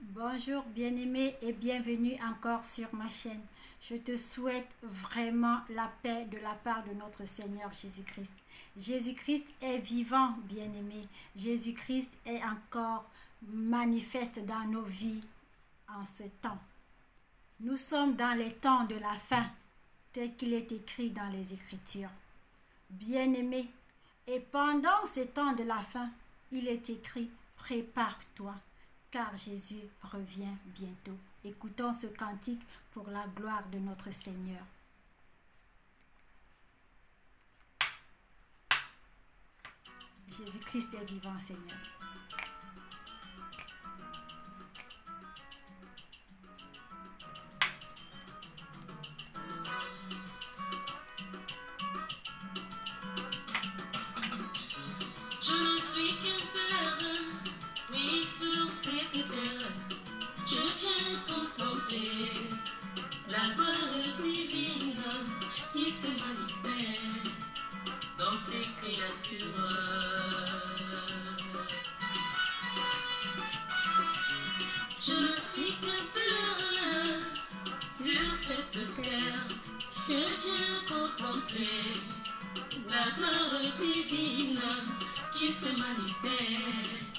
Bonjour bien-aimé et bienvenue encore sur ma chaîne. Je te souhaite vraiment la paix de la part de notre Seigneur Jésus-Christ. Jésus-Christ est vivant, bien-aimé. Jésus-Christ est encore manifeste dans nos vies en ce temps. Nous sommes dans les temps de la fin, tel qu'il est écrit dans les Écritures. Bien-aimé, et pendant ces temps de la fin, il est écrit « Prépare-toi » car Jésus revient bientôt. Écoutons ce cantique pour la gloire de notre Seigneur. Jésus-Christ est vivant, Seigneur. Je ne suis qu'un pèlerin, oui, sur cette terre. Je viens contempler la gloire divine qui se manifeste dans ces créatures. Je ne suis qu'un pèlerin sur cette terre. Je viens contempler la gloire divine qui se manifeste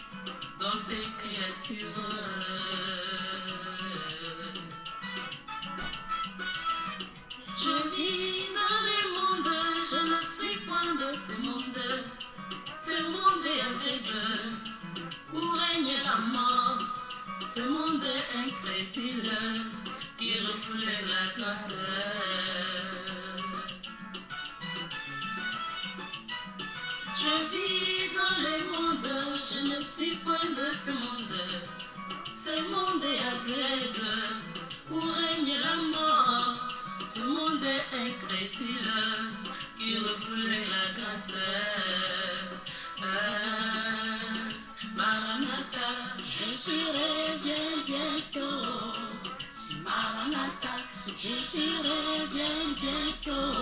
dans ces créatures. Je vis dans le monde, je ne suis point de ce monde. Ce monde est aveugle, où règne la mort. Ce monde est incrédule, qui reflète la gloire. Je vis dans le monde, je ne suis point de ce monde. Ce monde est aveugle, où règne la mort. Ce monde est incrédule, qui reflète la grâce. Maranatha, Jésus revient bientôt. Maranatha, Jésus revient bientôt.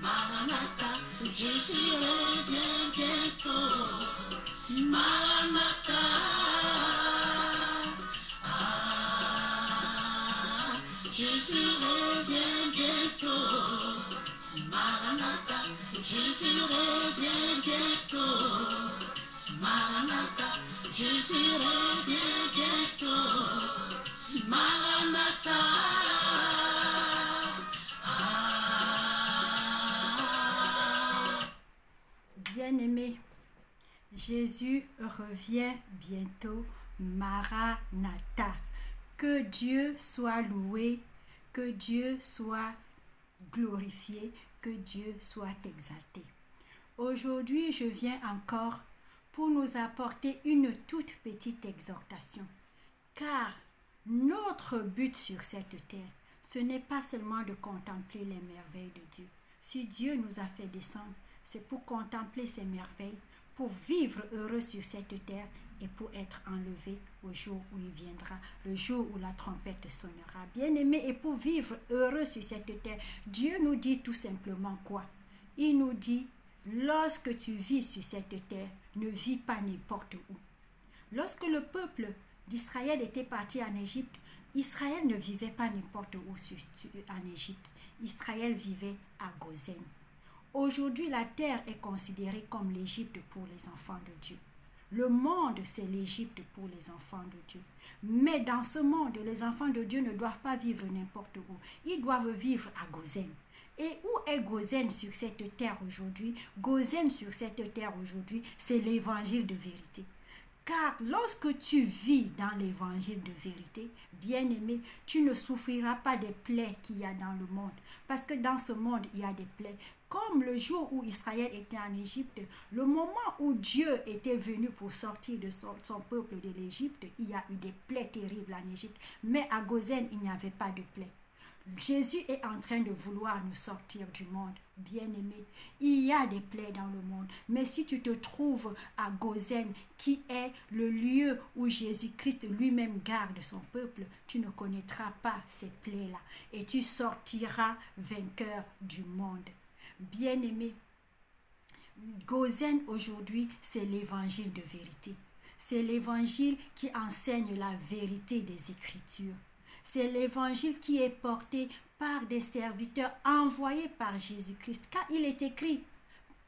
Maranatha, Jésus revient bientôt. Maranatha, Jésus revient bientôt. Maranatha, Jésus revient bientôt. Maranatha, Jésus revient bientôt. Maranatha. Bien-aimé, Jésus revient bientôt. Maranatha. Que Dieu soit loué, que Dieu soit glorifié, que Dieu soit exalté. Aujourd'hui, je viens encore pour nous apporter une toute petite exhortation. Car notre but sur cette terre, ce n'est pas seulement de contempler les merveilles de Dieu. Si Dieu nous a fait descendre, c'est pour contempler ces merveilles, pour vivre heureux sur cette terre et pour être enlevé au jour où il viendra, le jour où la trompette sonnera. Bien-aimé, et pour vivre heureux sur cette terre, Dieu nous dit tout simplement quoi? Il nous dit, lorsque tu vis sur cette terre, ne vis pas n'importe où. Lorsque le peuple d'Israël était parti en Égypte, Israël ne vivait pas n'importe où en Égypte. Israël vivait à Goshen. Aujourd'hui, la terre est considérée comme l'Égypte pour les enfants de Dieu. Le monde, c'est l'Égypte pour les enfants de Dieu. Mais dans ce monde, les enfants de Dieu ne doivent pas vivre n'importe où. Ils doivent vivre à Goshen. Et où est Goshen sur cette terre aujourd'hui? Goshen sur cette terre aujourd'hui, c'est l'évangile de vérité. Car lorsque tu vis dans l'évangile de vérité, bien-aimé, tu ne souffriras pas des plaies qu'il y a dans le monde. Parce que dans ce monde, il y a des plaies. Comme le jour où Israël était en Égypte, le moment où Dieu était venu pour sortir de son peuple de l'Égypte, il y a eu des plaies terribles en Égypte. Mais à Goshen, il n'y avait pas de plaies. Jésus est en train de vouloir nous sortir du monde, bien-aimé. Il y a des plaies dans le monde, mais si tu te trouves à Goshen, qui est le lieu où Jésus-Christ lui-même garde son peuple, tu ne connaîtras pas ces plaies-là et tu sortiras vainqueur du monde. Bien-aimé, Goshen aujourd'hui, c'est l'évangile de vérité. C'est l'évangile qui enseigne la vérité des Écritures. C'est l'évangile qui est porté par des serviteurs envoyés par Jésus-Christ. Car il est écrit,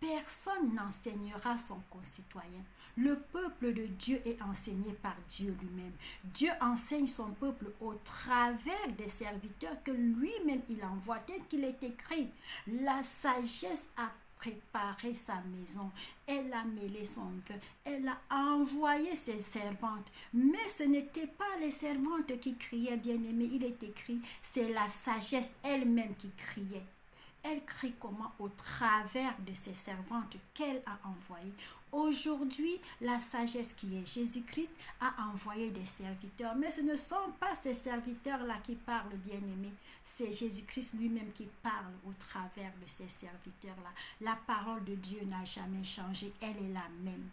personne n'enseignera son concitoyen. Le peuple de Dieu est enseigné par Dieu lui-même. Dieu enseigne son peuple au travers des serviteurs que lui-même il envoie. Tel qu'il est écrit, la sagesse a préparé sa maison, elle a mêlé son vin, elle a envoyé ses servantes. Mais ce n'était pas les servantes qui criaient, bien-aimés, il est écrit, c'est la sagesse elle-même qui criait. Elle crie comment? Au travers de ses servantes qu'elle a envoyées. Aujourd'hui, la sagesse qui est Jésus-Christ a envoyé des serviteurs. Mais ce ne sont pas ces serviteurs-là qui parlent, bien-aimés. C'est Jésus-Christ lui-même qui parle au travers de ces serviteurs-là. La parole de Dieu n'a jamais changé. Elle est la même.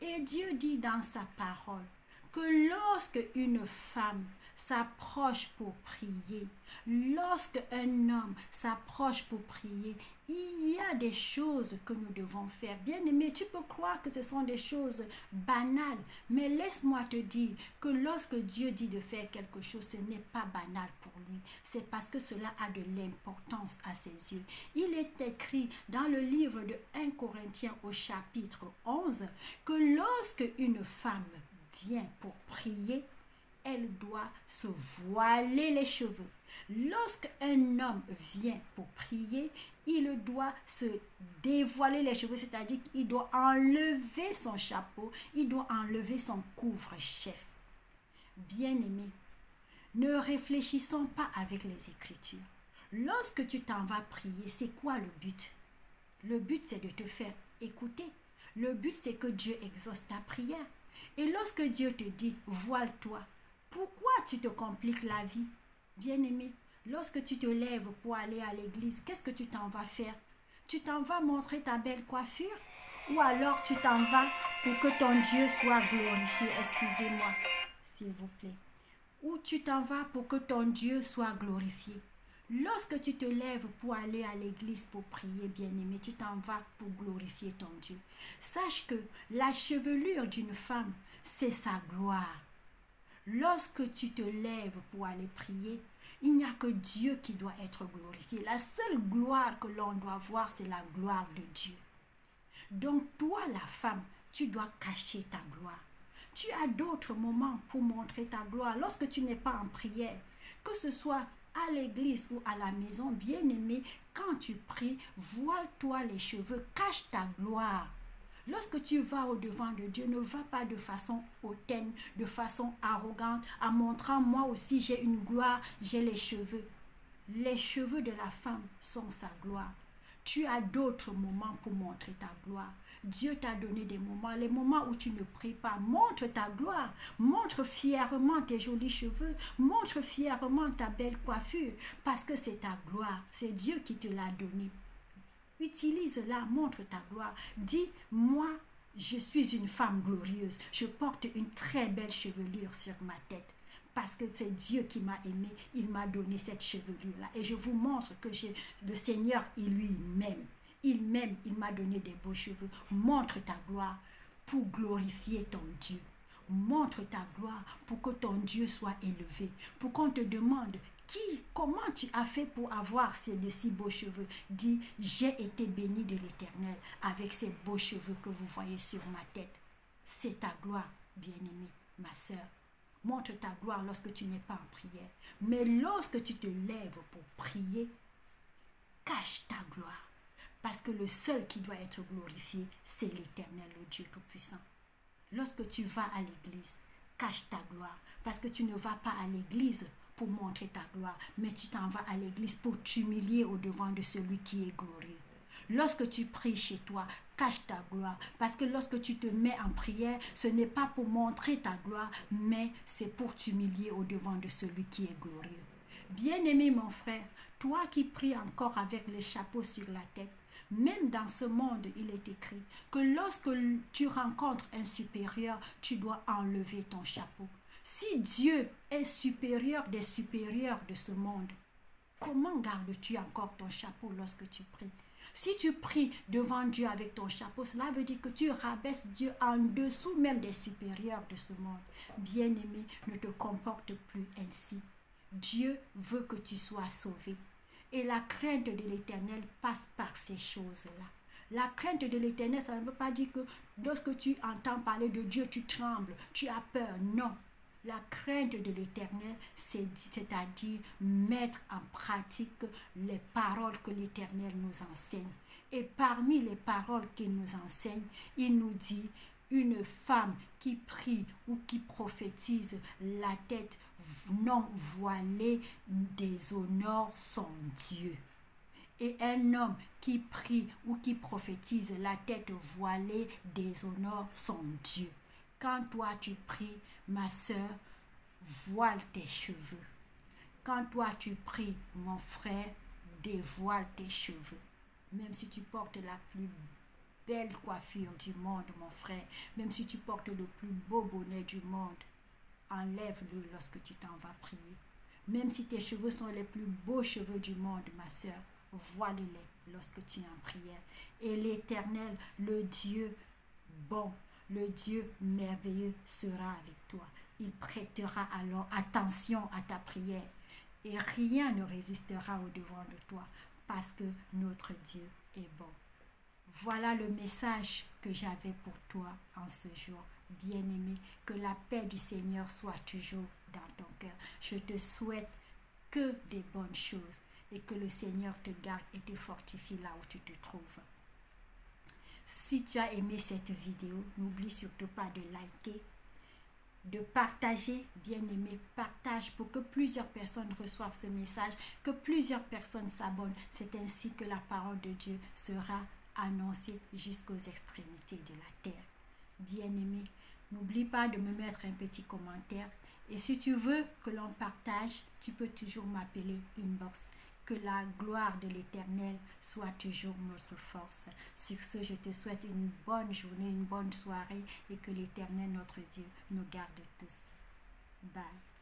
Et Dieu dit dans sa parole que lorsque une femme s'approche pour prier, lorsque un homme s'approche pour prier, il y a des choses que nous devons faire. Bien-aimé, tu peux croire que ce sont des choses banales, mais laisse-moi te dire que lorsque Dieu dit de faire quelque chose, ce n'est pas banal pour lui. C'est parce que cela a de l'importance à ses yeux. Il est écrit dans le livre de 1 Corinthiens au chapitre 11 que lorsque une femme vient pour prier, elle doit se voiler les cheveux. Lorsque un homme vient pour prier, il doit se dévoiler les cheveux, c'est-à-dire qu'il doit enlever son chapeau, il doit enlever son couvre-chef. Bien-aimés, ne réfléchissons pas avec les Écritures. Lorsque tu t'en vas prier, c'est quoi le but? Le but, c'est de te faire écouter. Le but, c'est que Dieu exauce ta prière. Et lorsque Dieu te dit, voile-toi, pourquoi tu te compliques la vie? Bien-aimé, lorsque tu te lèves pour aller à l'église, qu'est-ce que tu t'en vas faire? Tu t'en vas montrer ta belle coiffure? Ou alors tu t'en vas pour que ton Dieu soit glorifié? Excusez-moi, s'il vous plaît. Ou tu t'en vas pour que ton Dieu soit glorifié? Lorsque tu te lèves pour aller à l'église pour prier, bien-aimé, tu t'en vas pour glorifier ton Dieu. Sache que la chevelure d'une femme, c'est sa gloire. Lorsque tu te lèves pour aller prier, il n'y a que Dieu qui doit être glorifié. La seule gloire que l'on doit voir, c'est la gloire de Dieu. Donc toi, la femme, tu dois cacher ta gloire. Tu as d'autres moments pour montrer ta gloire. Lorsque tu n'es pas en prière, que ce soit à l'église ou à la maison, bien-aimé, quand tu pries, voile-toi les cheveux, cache ta gloire. Lorsque tu vas au-devant de Dieu, ne va pas de façon hautaine, de façon arrogante, en montrant moi aussi j'ai une gloire, j'ai les cheveux. Les cheveux de la femme sont sa gloire. Tu as d'autres moments pour montrer ta gloire. Dieu t'a donné des moments, les moments où tu ne pries pas. Montre ta gloire, montre fièrement tes jolis cheveux, montre fièrement ta belle coiffure, parce que c'est ta gloire, c'est Dieu qui te l'a donnée. Utilise-la, montre ta gloire. Dis, moi, je suis une femme glorieuse. Je porte une très belle chevelure sur ma tête. Parce que c'est Dieu qui m'a aimé. Il m'a donné cette chevelure-là. Et je vous montre que le Seigneur, il m'aime. Il m'aime. Il m'a donné des beaux cheveux. Montre ta gloire pour glorifier ton Dieu. Montre ta gloire pour que ton Dieu soit élevé. Pour qu'on te demande, comment tu as fait pour avoir de si beaux cheveux? Dis, j'ai été béni de l'Éternel avec ces beaux cheveux que vous voyez sur ma tête. C'est ta gloire, bien-aimée, ma sœur. Montre ta gloire lorsque tu n'es pas en prière. Mais lorsque tu te lèves pour prier, cache ta gloire. Parce que le seul qui doit être glorifié, c'est l'Éternel, le Dieu Tout-Puissant. Lorsque tu vas à l'église, cache ta gloire. Parce que tu ne vas pas à l'église pour montrer ta gloire, mais tu t'en vas à l'église pour t'humilier au-devant de celui qui est glorieux. Lorsque tu pries chez toi, cache ta gloire, parce que lorsque tu te mets en prière, ce n'est pas pour montrer ta gloire, mais c'est pour t'humilier au-devant de celui qui est glorieux. Bien-aimé mon frère, toi qui pries encore avec le chapeau sur la tête, même dans ce monde, il est écrit que lorsque tu rencontres un supérieur, tu dois enlever ton chapeau. Si Dieu est supérieur des supérieurs de ce monde, comment gardes-tu encore ton chapeau lorsque tu pries? Si tu pries devant Dieu avec ton chapeau, cela veut dire que tu rabaisses Dieu en dessous même des supérieurs de ce monde. Bien-aimé, ne te comporte plus ainsi. Dieu veut que tu sois sauvé. Et la crainte de l'Éternel passe par ces choses-là. La crainte de l'Éternel, ça ne veut pas dire que lorsque tu entends parler de Dieu, tu trembles, tu as peur. Non. La crainte de l'Éternel, c'est-à-dire mettre en pratique les paroles que l'Éternel nous enseigne. Et parmi les paroles qu'il nous enseigne, il nous dit, une femme qui prie ou qui prophétise la tête non voilée déshonore son Dieu. Et un homme qui prie ou qui prophétise la tête voilée déshonore son Dieu. Quand toi tu pries, ma sœur, voile tes cheveux. Quand toi tu pries, mon frère, dévoile tes cheveux. Même si tu portes la plus belle coiffure du monde, mon frère, même si tu portes le plus beau bonnet du monde, enlève-le lorsque tu t'en vas prier. Même si tes cheveux sont les plus beaux cheveux du monde, ma sœur, voile-les lorsque tu es en prière. Et l'Éternel, le Dieu bon, le Dieu merveilleux sera avec toi. Il prêtera alors attention à ta prière et rien ne résistera au-devant de toi parce que notre Dieu est bon. Voilà le message que j'avais pour toi en ce jour. Bien-aimé, que la paix du Seigneur soit toujours dans ton cœur. Je te souhaite que des bonnes choses et que le Seigneur te garde et te fortifie là où tu te trouves. Si tu as aimé cette vidéo, n'oublie surtout pas de liker, de partager, bien-aimé, partage pour que plusieurs personnes reçoivent ce message, que plusieurs personnes s'abonnent. C'est ainsi que la parole de Dieu sera annoncée jusqu'aux extrémités de la terre. Bien-aimé, n'oublie pas de me mettre un petit commentaire. Et si tu veux que l'on partage, tu peux toujours m'appeler inbox. Que la gloire de l'Éternel soit toujours notre force. Sur ce, je te souhaite une bonne journée, une bonne soirée et que l'Éternel, notre Dieu, nous garde tous. Bye.